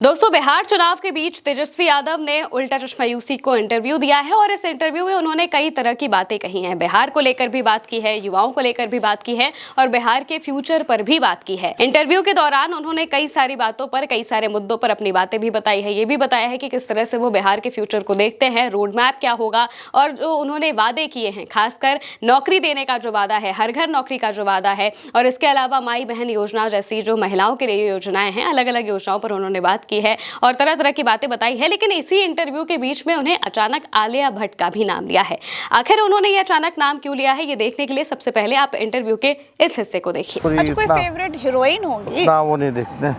दोस्तों, बिहार चुनाव के बीच तेजस्वी यादव ने उल्टा चश्मा यूसी को इंटरव्यू दिया है और इस इंटरव्यू में उन्होंने कई तरह की बातें कही हैं। बिहार को लेकर भी बात की है, युवाओं को लेकर भी बात की है और बिहार के फ्यूचर पर भी बात की है। इंटरव्यू के दौरान उन्होंने कई सारी बातों पर, कई सारे मुद्दों पर अपनी बातें भी बताई है। ये भी बताया है कि किस तरह से वो बिहार के फ्यूचर को देखते हैं, रोड मैप क्या होगा और जो उन्होंने वादे किए हैं, खासकर नौकरी देने का जो वादा है, हर घर नौकरी का जो वादा है और इसके अलावा माई बहन योजना जैसी जो महिलाओं के लिए योजनाएं हैं, अलग अलग योजनाओं पर उन्होंने बात की है और तरह तरह की बातें बताई है। लेकिन इसी इंटरव्यू के बीच में उन्हें अचानक आलिया भट्ट का भी नाम लिया है। आखिर उन्होंने ये अचानक नाम क्यों लिया है, ये देखने के लिए सबसे पहले आप इंटरव्यू के इस हिस्से को देखिए। अच्छा, कोई फेवरेट हीरोइन होगी? ना, वो नहीं देखते,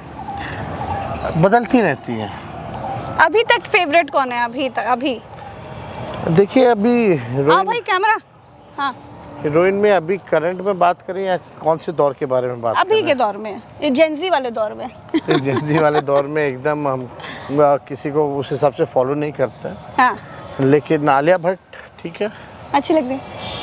बदलती रहती है। अभी तक फेवरेट कौन है? अभी देखिए, अभी हाँ भाई, कैमरा। हाँ, हीरोइन में अभी करंट में बात करें या कौन से दौर के बारे में बात करें? अभी के दौर में, जेंजी वाले दौर में। जेंजी वाले दौर में एकदम हम किसी को उस हिसाब से फॉलो नहीं करते। हाँ, लेकिन आलिया भट्ट ठीक है, अच्छी लग रही है।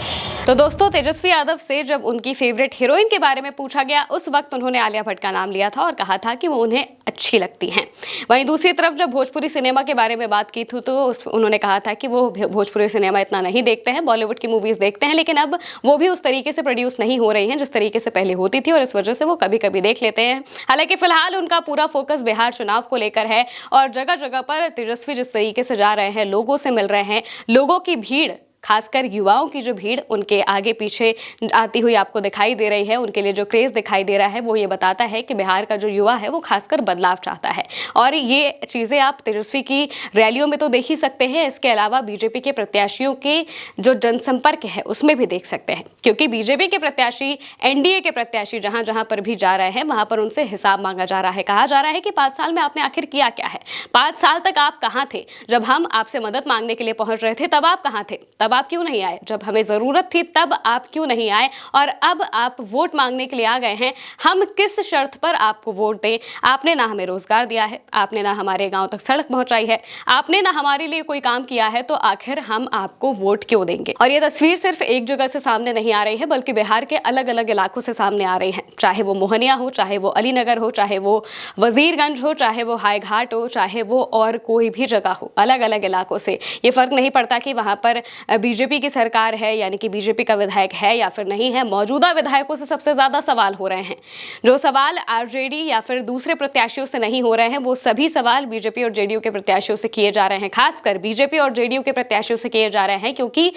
तो दोस्तों, तेजस्वी यादव से जब उनकी फेवरेट हीरोइन के बारे में पूछा गया, उस वक्त उन्होंने आलिया भट्ट का नाम लिया था और कहा था कि वो उन्हें अच्छी लगती हैं। वहीं दूसरी तरफ जब भोजपुरी सिनेमा के बारे में बात की थी तो उन्होंने कहा था कि वो भोजपुरी सिनेमा इतना नहीं देखते हैं, बॉलीवुड की मूवीज देखते हैं, लेकिन अब वो भी उस तरीके से प्रोड्यूस नहीं हो रही हैं जिस तरीके से पहले होती थी और इस वजह से वो कभी कभी देख लेते हैं। हालांकि फिलहाल उनका पूरा फोकस बिहार चुनाव को लेकर है और जगह जगह पर तेजस्वी जिस तरीके से जा रहे हैं, लोगों से मिल रहे हैं, लोगों की भीड़, खासकर युवाओं की जो भीड़ उनके आगे पीछे आती हुई आपको दिखाई दे रही है, उनके लिए जो क्रेज दिखाई दे रहा है, वो ये बताता है कि बिहार का जो युवा है वो खासकर बदलाव चाहता है। और ये चीज़ें आप तेजस्वी की रैलियों में तो देख ही सकते हैं, इसके अलावा बीजेपी के प्रत्याशियों के जो जनसंपर्क है उसमें भी देख सकते हैं, क्योंकि बीजेपी के प्रत्याशी, एनडीए के प्रत्याशी जहां जहां पर भी जा रहे हैं वहां पर उनसे हिसाब मांगा जा रहा है। कहा जा रहा है कि 5 साल में आपने आखिर किया क्या है? 5 साल तक आप कहाँ थे? जब हम आपसे मदद मांगने के लिए पहुंच रहे थे तब आप कहाँ थे? तब आप क्यों नहीं आए? जब हमें जरूरत थी तब आप क्यों नहीं आए? और अब आप वोट मांगने के लिए आ गए हैं, हम किस शर्त पर आपको वोट दें? आपने ना हमें रोजगार दिया है, आपने ना हमारे गांव तक सड़क पहुंचाई है, आपने ना हमारे लिए कोई काम किया है, तो आखिर हम आपको वोट क्यों देंगे? और ये तस्वीर सिर्फ एक जगह से सामने नहीं आ रही है, बल्कि बिहार के अलग अलग इलाकों से सामने आ रही है। चाहे वो मोहनिया हो, चाहे वो अलीनगर हो, चाहे वो वजीरगंज हो, चाहे वो हाईघाट हो, चाहे वो और कोई भी जगह हो, अलग अलग इलाकों से ये फर्क नहीं पड़ता कि वहां पर बीजेपी की सरकार है, यानी कि बीजेपी का विधायक है या फिर नहीं है। मौजूदा विधायकों से सबसे ज्यादा सवाल हो रहे हैं। जो सवाल आरजेडी या फिर दूसरे प्रत्याशियों से नहीं हो रहे हैं, वो सभी सवाल बीजेपी और जेडीयू के प्रत्याशियों से किए जा रहे हैं। खासकर बीजेपी और जेडीयू के प्रत्याशियों से किए जा रहे हैं, क्योंकि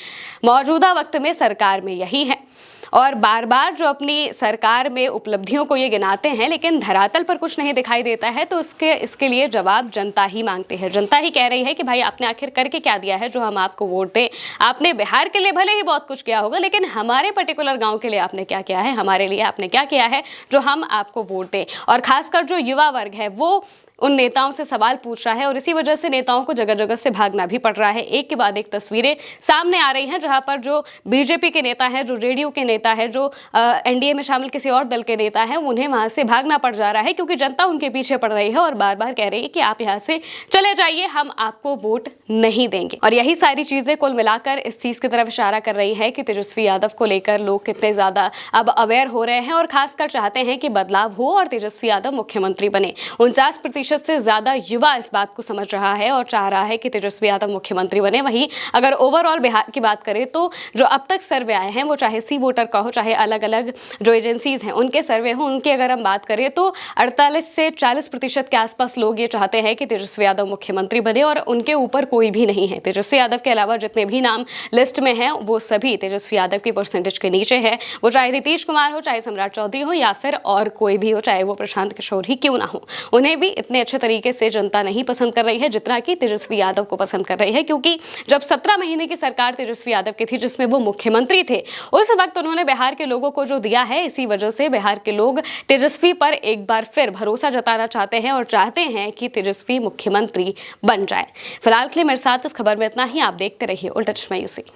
मौजूदा वक्त में सरकार में यही है और बार बार जो अपनी सरकार में उपलब्धियों को ये गिनाते हैं, लेकिन धरातल पर कुछ नहीं दिखाई देता है, तो इसके लिए जवाब जनता ही मांगते हैं। जनता ही कह रही है कि भाई आपने आखिर करके क्या दिया है जो हम आपको वोट दें? आपने बिहार के लिए भले ही बहुत कुछ किया होगा, लेकिन हमारे पर्टिकुलर गांव के लिए आपने क्या किया है? हमारे लिए आपने क्या किया है जो हम आपको वोट दें? और खासकर जो युवा वर्ग है वो उन नेताओं से सवाल पूछ रहा है और इसी वजह से नेताओं को जगह जगह से भागना भी पड़ रहा है। एक के बाद एक तस्वीरें सामने आ रही हैं जहां पर जो बीजेपी के नेता हैं, जो जेडीयू के नेता है, जो एनडीए में शामिल किसी और दल के नेता हैं, उन्हें वहां से भागना पड़ जा रहा है, क्योंकि जनता उनके पीछे पड़ रही है और बार बार कह रही है कि आप यहाँ से चले जाइए, हम आपको वोट नहीं देंगे। और यही सारी चीजें कुल मिलाकर इस चीज की तरफ इशारा कर रही है कि तेजस्वी यादव को लेकर लोग कितने ज्यादा अब अवेयर हो रहे हैं और खासकर चाहते हैं कि बदलाव हो और तेजस्वी यादव मुख्यमंत्री बने। 49% से ज्यादा युवा इस बात को समझ रहा है और चाह रहा है कि तेजस्वी यादव मुख्यमंत्री बने। वहीं अगर ओवरऑल बिहार की बात करें तो जो अब तक सर्वे आए हैं, वो चाहे सी वोटर का हो, चाहे अलग अलग जो एजेंसीज हैं उनके सर्वे हो, उनकी अगर हम बात करें तो 48 से 40% के आसपास लोग ये चाहते हैं कि तेजस्वी यादव मुख्यमंत्री बने और उनके ऊपर कोई भी नहीं है। तेजस्वी यादव के अलावा जितने भी नाम लिस्ट में हैं वो सभी तेजस्वी यादव की परसेंटेज के नीचे है। वो चाहे नीतीश कुमार हो, चाहे सम्राट चौधरी हो या फिर और कोई भी हो, चाहे वो प्रशांत किशोर ही क्यों ना हो, उन्हें भी इतने अच्छे तरीके से जनता नहीं पसंद कर रही है जितना कि तेजस्वी यादव को पसंद कर रही है। क्योंकि जब 17 महीने की सरकार तेजस्वी यादव की थी जिसमें वो मुख्यमंत्री थे, उस वक्त उन्होंने बिहार के लोगों को जो दिया है, इसी वजह से बिहार के लोग तेजस्वी पर एक बार फिर भरोसा जताना चाहते हैं और चाहते हैं कि तेजस्वी मुख्यमंत्री बन जाए। फिलहाल के लिए मेरे साथ इस खबर में इतना ही। आप देखते रहिए उल्टा चश्मा यूसी।